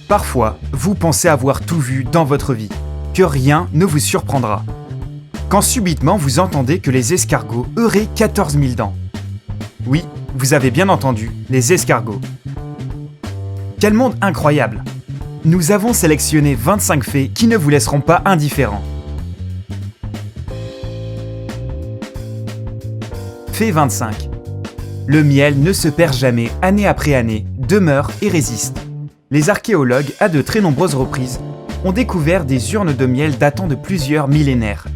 Parfois, vous pensez avoir tout vu dans votre vie, que rien ne vous surprendra. Quand subitement vous entendez que les escargots auraient 14 000 dents. Oui, vous avez bien entendu, les escargots. Quel monde incroyable! Nous avons sélectionné 25 faits qui ne vous laisseront pas indifférents. Fait 25. Le miel ne se perd jamais, année après année, demeure et résiste. Les archéologues, à de très nombreuses reprises, ont découvert des urnes de miel datant de plusieurs millénaires.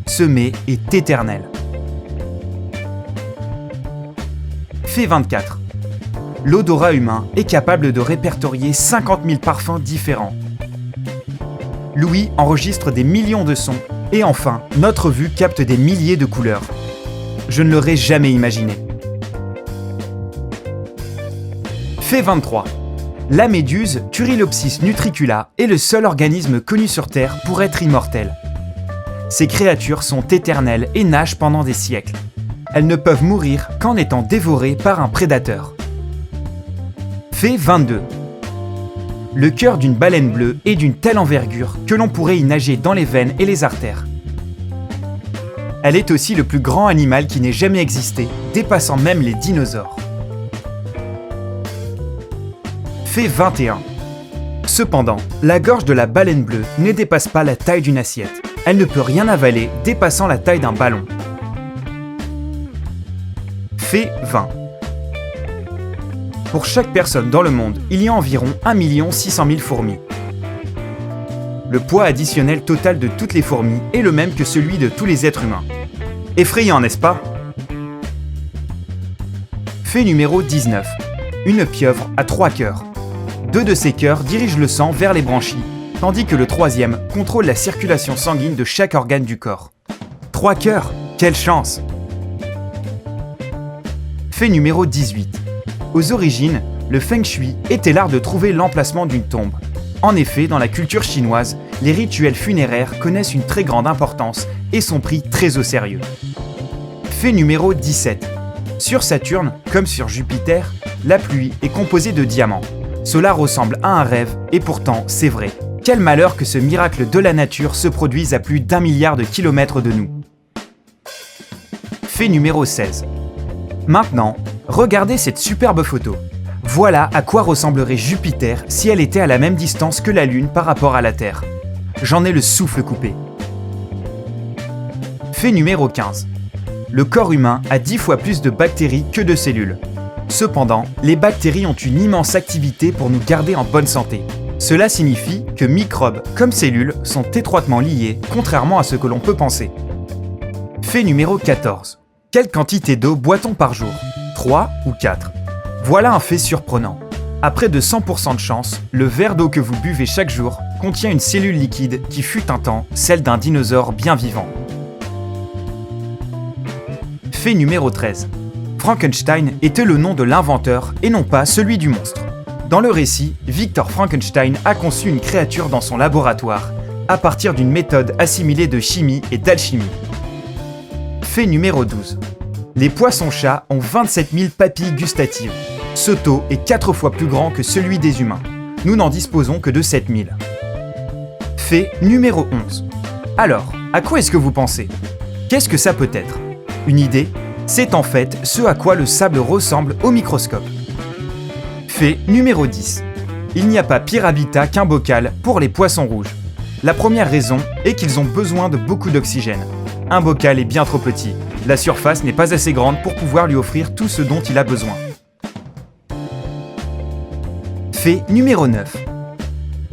Ce mets est éternel. Fait 24. L'odorat humain est capable de répertorier 50 000 parfums différents. L'ouïe enregistre des millions de sons. Et enfin, notre vue capte des milliers de couleurs. Je ne l'aurais jamais imaginé. Fait 23. La méduse Turrilopsis nutricula est le seul organisme connu sur Terre pour être immortel. Ces créatures sont éternelles et nagent pendant des siècles. Elles ne peuvent mourir qu'en étant dévorées par un prédateur. Fait 22. Le cœur d'une baleine bleue est d'une telle envergure que l'on pourrait y nager dans les veines et les artères. Elle est aussi le plus grand animal qui n'ait jamais existé, dépassant même les dinosaures. Fait 21. Cependant, la gorge de la baleine bleue ne dépasse pas la taille d'une assiette. Elle ne peut rien avaler dépassant la taille d'un ballon. Fait 20. Pour chaque personne dans le monde, il y a environ 1 600 000 fourmis. Le poids additionnel total de toutes les fourmis est le même que celui de tous les êtres humains. Effrayant, n'est-ce pas? Fait numéro 19. Une pieuvre a 3 cœurs. 2 de ces cœurs dirigent le sang vers les branchies, tandis que le 3e contrôle la circulation sanguine de chaque organe du corps. 3 cœurs, quelle chance! Fait numéro 18. Aux origines, le Feng Shui était l'art de trouver l'emplacement d'une tombe. En effet, dans la culture chinoise, les rituels funéraires connaissent une très grande importance et sont pris très au sérieux. Fait numéro 17. Sur Saturne, comme sur Jupiter, la pluie est composée de diamants. Cela ressemble à un rêve, et pourtant c'est vrai. Quel malheur que ce miracle de la nature se produise à plus d'1 milliard de kilomètres de nous. Fait numéro 16. Maintenant, regardez cette superbe photo. Voilà à quoi ressemblerait Jupiter si elle était à la même distance que la Lune par rapport à la Terre. J'en ai le souffle coupé. Fait numéro 15. Le corps humain a 10 fois plus de bactéries que de cellules. Cependant, les bactéries ont une immense activité pour nous garder en bonne santé. Cela signifie que microbes comme cellules sont étroitement liés, contrairement à ce que l'on peut penser. Fait numéro 14. Quelle quantité d'eau boit-on par jour? 3 ou 4? Voilà un fait surprenant. À près de 100% de chance, le verre d'eau que vous buvez chaque jour contient une cellule liquide qui fut un temps celle d'un dinosaure bien vivant. Fait numéro 13. Frankenstein était le nom de l'inventeur et non pas celui du monstre. Dans le récit, Victor Frankenstein a conçu une créature dans son laboratoire à partir d'une méthode assimilée de chimie et d'alchimie. Fait numéro 12. Les poissons-chats ont 27 000 papilles gustatives. Ce taux est 4 fois plus grand que celui des humains. Nous n'en disposons que de 7 000. Fait numéro 11. Alors, à quoi est-ce que vous pensez? Qu'est-ce que ça peut être? Une idée? C'est en fait ce à quoi le sable ressemble au microscope. Fait numéro 10. Il n'y a pas pire habitat qu'un bocal pour les poissons rouges. La première raison est qu'ils ont besoin de beaucoup d'oxygène. Un bocal est bien trop petit. La surface n'est pas assez grande pour pouvoir lui offrir tout ce dont il a besoin. Fait numéro 9.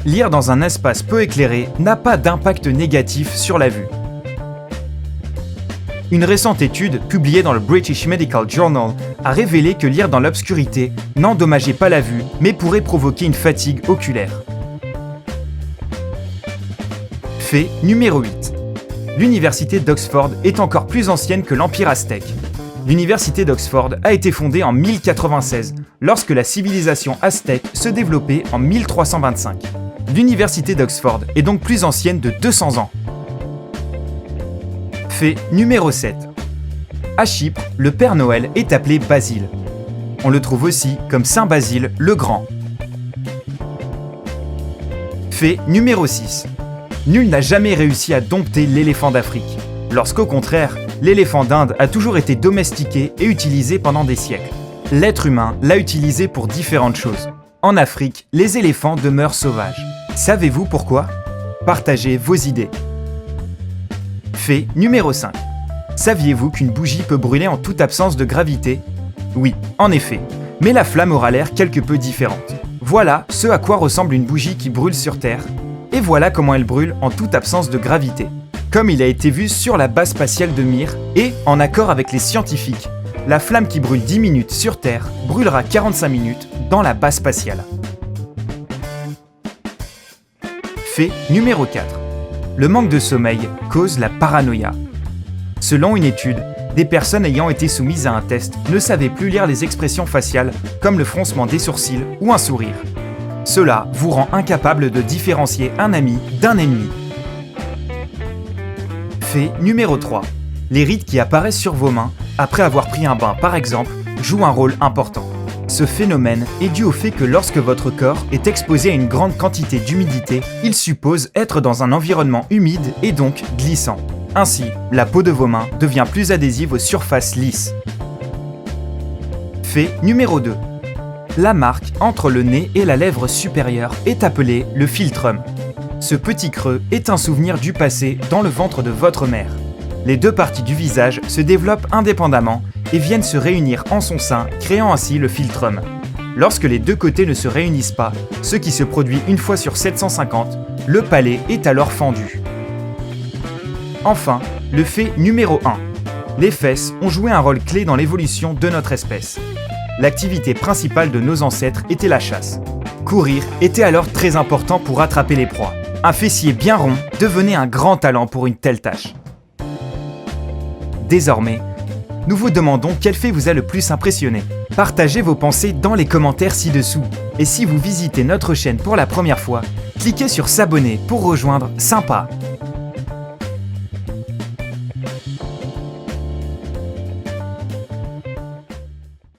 Lire dans un espace peu éclairé n'a pas d'impact négatif sur la vue. Une récente étude, publiée dans le British Medical Journal, a révélé que lire dans l'obscurité n'endommageait pas la vue, mais pourrait provoquer une fatigue oculaire. Fait numéro 8. L'université d'Oxford est encore plus ancienne que l'Empire aztèque. L'université d'Oxford a été fondée en 1096, lorsque la civilisation aztèque se développait en 1325. L'université d'Oxford est donc plus ancienne de 200 ans. Fait numéro 7. À Chypre, le Père Noël est appelé Basile. On le trouve aussi comme Saint Basile le Grand. Fait numéro 6. Nul n'a jamais réussi à dompter l'éléphant d'Afrique, lorsqu'au contraire, l'éléphant d'Inde a toujours été domestiqué et utilisé pendant des siècles. L'être humain l'a utilisé pour différentes choses. En Afrique, les éléphants demeurent sauvages. Savez-vous pourquoi ? Partagez vos idées. Fait numéro 5. Saviez-vous qu'une bougie peut brûler en toute absence de gravité ? Oui, en effet, mais la flamme aura l'air quelque peu différente. Voilà ce à quoi ressemble une bougie qui brûle sur Terre, et voilà comment elle brûle en toute absence de gravité. Comme il a été vu sur la base spatiale de Mir, et en accord avec les scientifiques, la flamme qui brûle 10 minutes sur Terre brûlera 45 minutes dans la base spatiale. Fait numéro 4. Le manque de sommeil cause la paranoïa. Selon une étude, des personnes ayant été soumises à un test ne savaient plus lire les expressions faciales comme le froncement des sourcils ou un sourire. Cela vous rend incapable de différencier un ami d'un ennemi. Fait numéro 3. Les rides qui apparaissent sur vos mains, après avoir pris un bain par exemple, jouent un rôle important. Ce phénomène est dû au fait que lorsque votre corps est exposé à une grande quantité d'humidité, il suppose être dans un environnement humide et donc glissant. Ainsi, la peau de vos mains devient plus adhésive aux surfaces lisses. Fait numéro 2. La marque entre le nez et la lèvre supérieure est appelée le philtrum. Ce petit creux est un souvenir du passé dans le ventre de votre mère. Les deux parties du visage se développent indépendamment et viennent se réunir en son sein, créant ainsi le philtrum. Lorsque les deux côtés ne se réunissent pas, ce qui se produit une fois sur 750, le palais est alors fendu. Enfin, le fait numéro 1. Les fesses ont joué un rôle clé dans l'évolution de notre espèce. L'activité principale de nos ancêtres était la chasse. Courir était alors très important pour attraper les proies. Un fessier bien rond devenait un grand talent pour une telle tâche. Désormais, nous vous demandons quel fait vous a le plus impressionné. Partagez vos pensées dans les commentaires ci-dessous. Et si vous visitez notre chaîne pour la première fois, cliquez sur s'abonner pour rejoindre Sympa.